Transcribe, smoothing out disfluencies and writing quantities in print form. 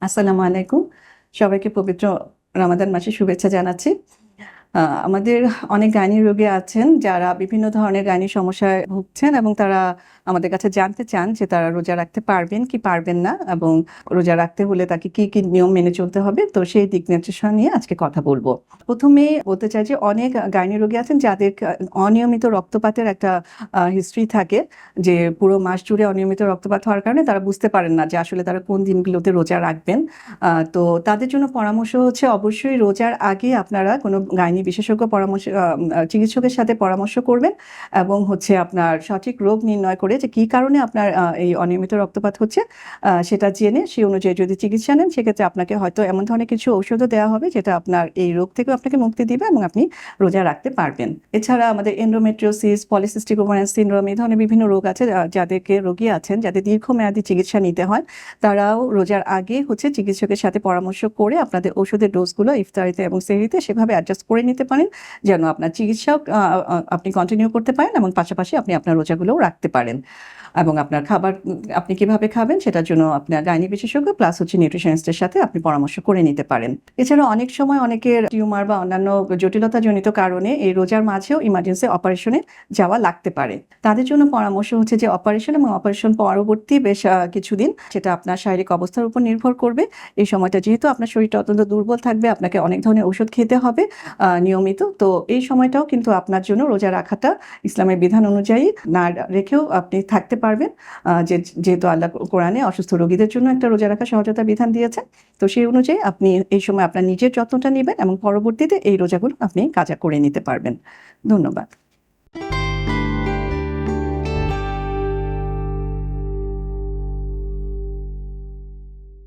আসসালামু আলাইকুম। সবাইকে পবিত্র রমাদান মাসের শুভেচ্ছা জানাচ্ছি। আমাদের অনেক গাইনি রোগী আছেন যারা বিভিন্ন ধরনের গাইনি সমস্যায় ভুগছেন এবং তারা আমাদের কাছে জানতে চান যে তারা রোজা রাখতে পারবেন কি পারবেন না এবং রোজা রাখতে হলে তাকে কি নিয়ম মেনে চলতে হবে। তো সেই দিক নির্দেশনা নিয়ে আজকে কথা বলবো। প্রথমে বলতে চাই যে অনেক গাইনি রোগী আছেন যাদের অনিয়মিত রক্তপাতের একটা হিস্ট্রি থাকে, যে পুরো মাস জুড়ে অনিয়মিত রক্তপাত হওয়ার কারণে তারা বুঝতে পারেন না যে আসলে তারা কোন দিনগুলোতে রোজা রাখবেন। তো তাদের জন্য পরামর্শ হচ্ছে অবশ্যই রোজার আগে আপনারা কোনো গাইনি বিশেষজ্ঞ চিকিৎসকের সাথে পরামর্শ করবেন এবং হচ্ছে আপনার সঠিক রোগ নির্ণয় করে যে কি কারণে আপনার এই অনিয়মিত রক্তপাত হচ্ছে সেটা জেনে সেই অনুযায়ী যদি চিকিৎসা নেন, সেক্ষেত্রে আপনাকে হয়তো এমন ধরনের কিছু ঔষধও দেওয়া হবে যেটা আপনার এই রোগ থেকে আপনাকে মুক্তি দিবে এবং আপনি রোজা রাখতে পারবেন। এছাড়া আমাদের এন্ডোমেট্রিওসিস, পলিসিস্টিক ওভারিয়ান সিনড্রোম, এই ধরনের বিভিন্ন রোগ আছে যাদেরকে রোগী আছেন যাদের দীর্ঘমেয়াদী চিকিৎসা নিতে হয়, তারাও রোজার আগে হচ্ছে চিকিৎসকের সাথে পরামর্শ করে আপনাদের ওষুধের ডোজগুলো ইফতারিতে এবং সেহরিতে সেভাবে অ্যাডজাস্ট করে নিতে পারেন যেন আপনার চিকিৎসক আপনি কন্টিনিউ করতে পারেন এবং পাশাপাশি আপনি আপনার রোজাগুলোও রাখতে পারেন। এবং আপনার খাবার আপনি কিভাবে খাবেন সেটার জন্য আপনার গাইনি বিশেষজ্ঞ প্লাস হচ্ছে নিউট্রিশনিস্টের সাথে আপনি পরামর্শ করে নিতে পারেন। এছাড়া অনেক সময় অনেকের টিউমার বা অন্যান্য জটিলতাজনিত কারণে এই রোজার মাঝেও ইমার্জেন্সি অপারেশনে যাওয়া লাগতে পারে। তাদের জন্য পরামর্শ হচ্ছে যে অপারেশন এবং অপারেশন পরবর্তী বেশ কিছুদিন, সেটা আপনার শারীরিক অবস্থার উপর নির্ভর করবে। এই সময়টা যেহেতু আপনার শরীরটা অত্যন্ত দুর্বল থাকবে, আপনাকে অনেক ধরনের ওষুধ খেতে হবে নিয়মিত। তো এই সময়টাও কিন্তু আপনার জন্য রোজা রাখাটা ইসলামের বিধান অনুযায়ী না রেখেও আপনি থাকতে পারবেন, যেহেতু আল্লাহ কোরআনে অসুস্থ রোগীদের জন্য একটা রোজা রাখা সহজতা বিধান দিয়েছেন। তো সেই অনুযায়ী আপনি এই সময় আপনার নিজের যত্নটা নেবেন এবং পরবর্তীতে এই রোজাগুলো আপনি কাজা করে নিতে পারবেন। ধন্যবাদ।